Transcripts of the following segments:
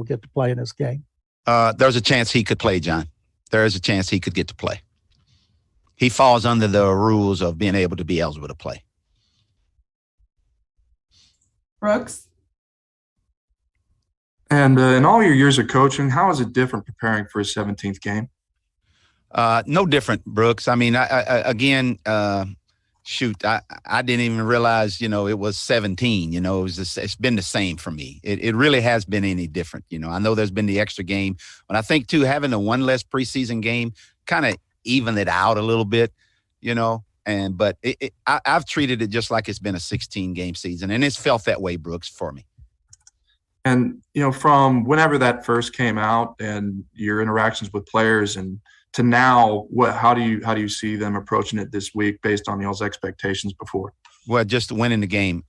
get to play in this game? There's a chance he could play, John. There is a chance he could get to play. He falls under the rules of being able to be eligible to play. Brooks? And in all your years of coaching, how is it different preparing for his 17th game? No different, Brooks. I mean, I didn't even realize, it was 17. It's been the same for me. It really has been any different. I know there's been the extra game, but I think too, having the one less preseason game kind of even it out a little bit, but I've treated it just like it's been a 16-game season, and it's felt that way, Brooks, for me. And, from whenever that first came out and your interactions with players and to now, how do you see them approaching it this week based on y'all's expectations before? Well, just winning the game,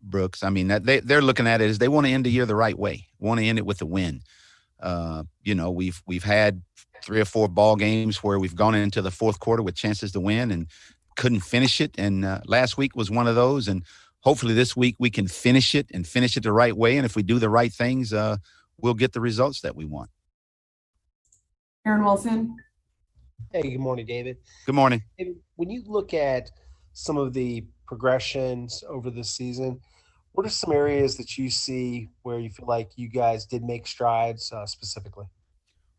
Brooks. I mean, they're looking at it as they want to end the year the right way, want to end it with a win. We've had 3 or 4 ball games where we've gone into the fourth quarter with chances to win and couldn't finish it. And last week was one of those. And hopefully this week we can finish it the right way. And if we do the right things, we'll get the results that we want. Aaron Wilson. Hey, good morning, David. Good morning. When you look at some of the progressions over this season, what are some areas that you see where you feel like you guys did make strides specifically?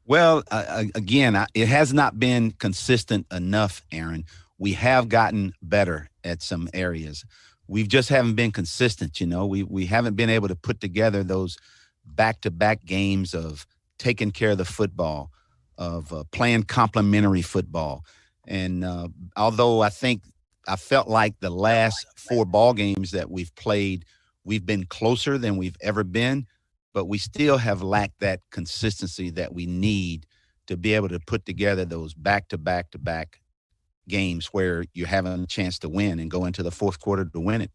Well, again, it has not been consistent enough, Aaron. We have gotten better at some areas. We just haven't been consistent, We haven't been able to put together those back-to-back games of taking care of the football, of playing complementary football. And although I felt like the last 4 ball games that we've played, we've been closer than we've ever been, but we still have lacked that consistency that we need to be able to put together those back-to-back-to-back games where you're having a chance to win and go into the fourth quarter to win it.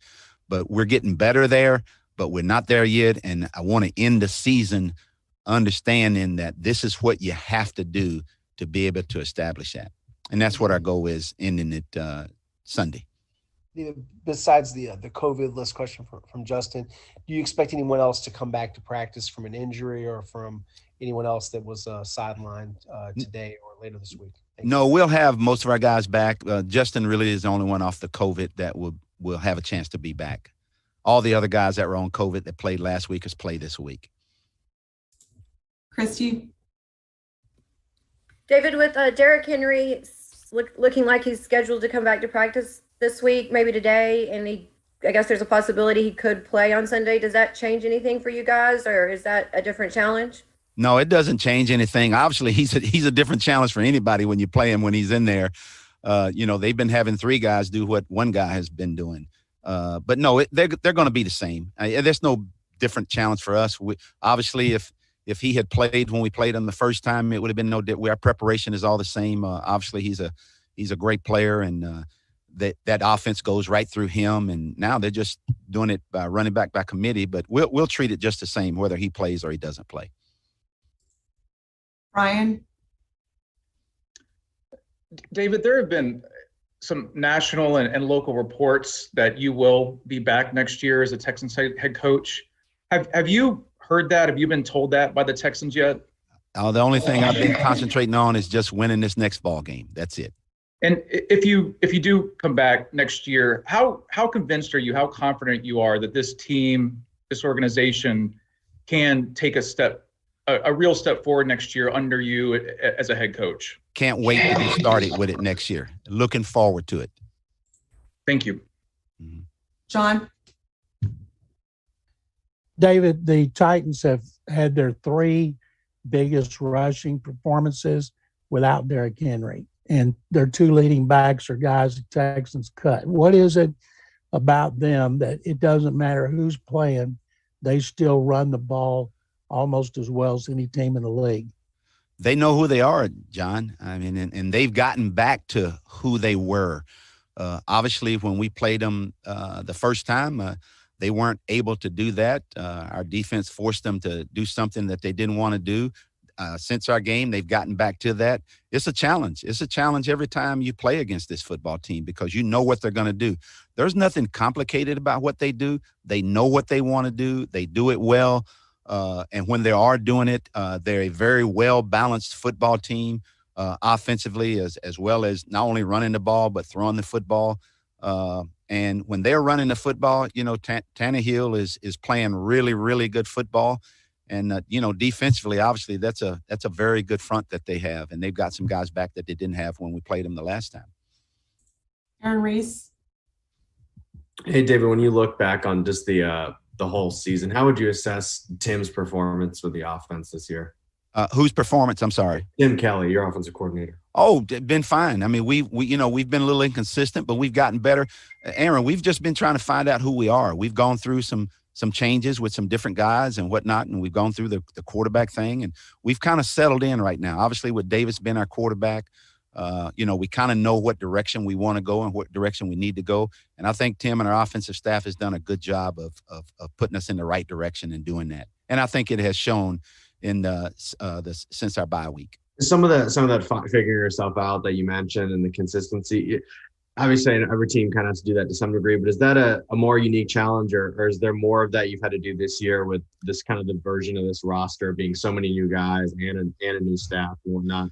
But we're getting better there, but we're not there yet. And I want to end the season understanding that this is what you have to do to be able to establish that. And that's what our goal is, ending it Sunday. Besides the COVID list question from Justin, do you expect anyone else to come back to practice from an injury or from anyone else that was sidelined today or later this week? No, we'll have most of our guys back. Justin really is the only one off the COVID that will have a chance to be back. All the other guys that were on COVID that played last week has played this week. Christy? David, with Derrick Henry looking like he's scheduled to come back to practice this week, maybe today, and I guess there's a possibility he could play on Sunday. Does that change anything for you guys, or is that a different challenge? No, it doesn't change anything. Obviously, he's a different challenge for anybody when you play him when he's in there. They've been having 3 guys do what one guy has been doing. But no, they're going to be the same. There's no different challenge for us. Obviously, if he had played when we played him the first time, it would have been no different. Our preparation is all the same. Obviously, he's a great player, and that offense goes right through him. And now they're just doing it by running back by committee. But we'll treat it just the same, whether he plays or he doesn't play. Ryan? David, there have been some national and local reports that you will be back next year as a Texans head coach. Have you heard that? Have you been told that by the Texans yet? The only thing I've been concentrating on is just winning this next ball game. That's it. And if you do come back next year, how convinced are you, how confident you are that this team, this organization can take a real step forward next year under you as a head coach? Can't wait to get started with it next year. Looking forward to it. Thank you. Mm-hmm. John? David, the Titans have had their 3 biggest rushing performances without Derrick Henry, and their 2 leading backs are guys the Texans cut. What is it about them that it doesn't matter who's playing, they still run the ball almost as well as any team in the league? They know who they are, John. I mean, and they've gotten back to who they were. Obviously, when we played them the first time, they weren't able to do that. Our defense forced them to do something that they didn't want to do. Since our game, they've gotten back to that. It's a challenge. It's a challenge every time you play against this football team because you know what they're going to do. There's nothing complicated about what they do. They know what they want to do. They do it well. And when they are doing it, they're a very well-balanced football team offensively as well as not only running the ball but throwing the football. And when they're running the football, Tannehill is playing really, really good football. And, defensively, obviously, that's a very good front that they have. And they've got some guys back that they didn't have when we played them the last time. Aaron Reese. Hey, David, when you look back on just the whole season, how would you assess Tim's performance with the offense this year? Whose performance? I'm sorry. Tim Culley, your offensive coordinator. Oh, been fine. I mean, we've been a little inconsistent, but we've gotten better. Aaron, we've just been trying to find out who we are. We've gone through some changes with some different guys and whatnot, and we've gone through the quarterback thing, and we've kind of settled in right now. Obviously, with Davis being our quarterback, we kind of know what direction we want to go and what direction we need to go. And I think Tim and our offensive staff has done a good job of putting us in the right direction and doing that. And I think it has shown in since our bye week. Some of that figuring yourself out that you mentioned and the consistency. Obviously, every team kind of has to do that to some degree, but is that a more unique challenge, or is there more of that you've had to do this year with this kind of the version of this roster being so many new guys and a new staff and whatnot?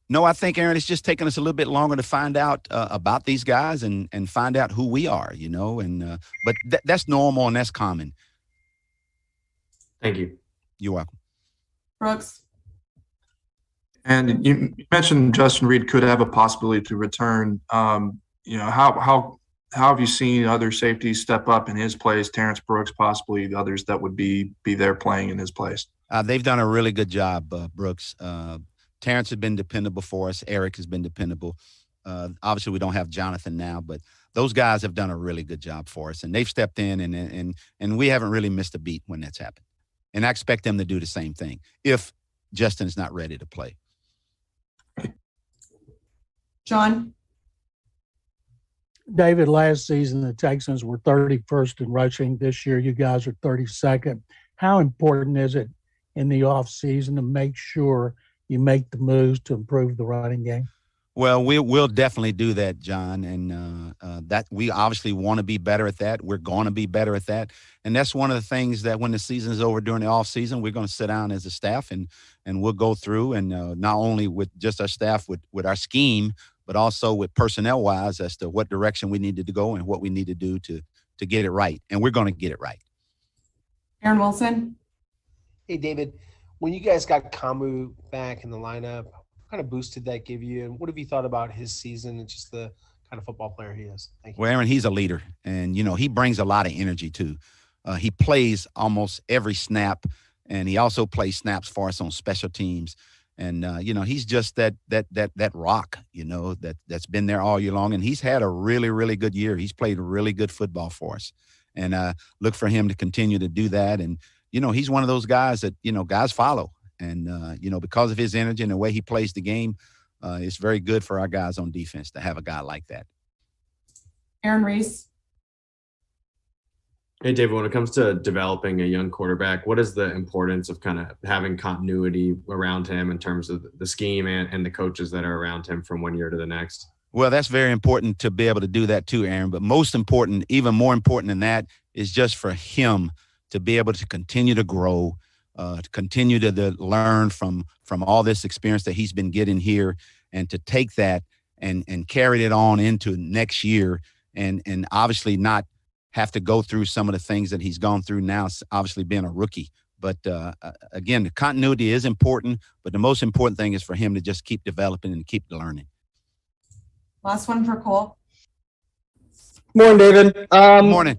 No, I think, Aaron, it's just taking us a little bit longer to find out about these guys and find out who we are, but that's normal and that's common. Thank you. You're welcome. Brooks. And you mentioned Justin Reed could have a possibility to return. How have you seen other safeties step up in his place? Terrence Brooks, possibly the others that would be there playing in his place. They've done a really good job, Brooks. Terrence has been dependable for us. Eric has been dependable. Obviously, we don't have Jonathan now, but those guys have done a really good job for us, and they've stepped in, and we haven't really missed a beat when that's happened. And I expect them to do the same thing if Justin is not ready to play. John. David, last season the Texans were 31st in rushing. This year you guys are 32nd. How important is it in the offseason to make sure you make the moves to improve the running game? Well, we'll definitely do that, John, and that we obviously want to be better at that. We're going to be better at that, and that's one of the things that when the season is over during the off season, we're going to sit down as a staff and we'll go through and not only with just our staff with our scheme, but also with personnel wise as to what direction we needed to go and what we need to do to get it right, and we're going to get it right. Aaron Wilson. Hey, David, when you guys got Kamu back in the lineup, what kind of boost did that give you? And what have you thought about his season and just the kind of football player he is? Thank you. Well, Aaron, he's a leader, and, he brings a lot of energy, too. He plays almost every snap, and he also plays snaps for us on special teams. And, he's just that rock, that's been there all year long. And he's had a really, really good year. He's played really good football for us. And look for him to continue to do that. And, he's one of those guys that, guys follow. And, because of his energy and the way he plays the game, it's very good for our guys on defense to have a guy like that. Aaron Reese. Hey, David, when it comes to developing a young quarterback, what is the importance of kind of having continuity around him in terms of the scheme and the coaches that are around him from one year to the next? Well, that's very important to be able to do that too, Aaron. But most important, even more important than that, is just for him to be able to continue to grow, to continue to learn from all this experience that he's been getting here, and to take that and carry it on into next year, and obviously not have to go through some of the things that he's gone through now, obviously being a rookie. But again, the continuity is important, but the most important thing is for him to just keep developing and keep learning. Last one for Cole. Morning, David. Good morning.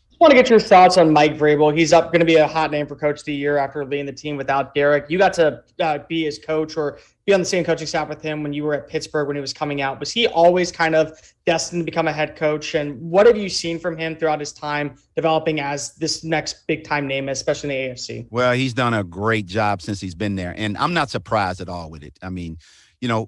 Just want to get your thoughts on Mike Vrabel. He's going to be a hot name for Coach of the Year after leading the team without Derrick. You got to be his coach or be on the same coaching staff with him when you were at Pittsburgh when he was coming out. Was he always kind of destined to become a head coach? And what have you seen from him throughout his time developing as this next big-time name, especially in the AFC? Well, he's done a great job since he's been there, and I'm not surprised at all with it. I mean,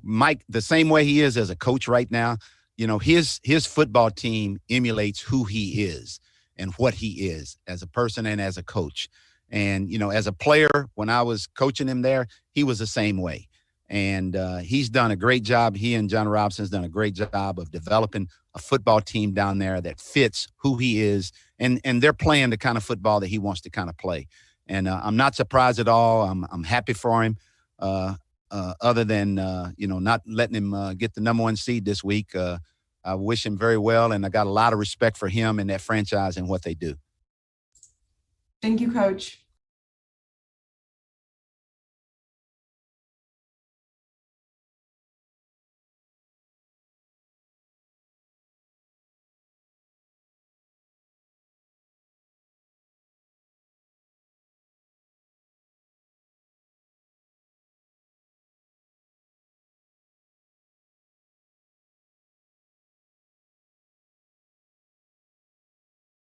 Mike, the same way he is as a coach right now, his football team emulates who he is and what he is as a person and as a coach. And, as a player, when I was coaching him there, he was the same way. And he's done a great job. He and John Robson's done a great job of developing a football team down there that fits who he is. And they're playing the kind of football that he wants to kind of play. And I'm not surprised at all. I'm happy for him. Other than not letting him get the number 1 seed this week, I wish him very well, and I got a lot of respect for him and that franchise and what they do. Thank you, Coach.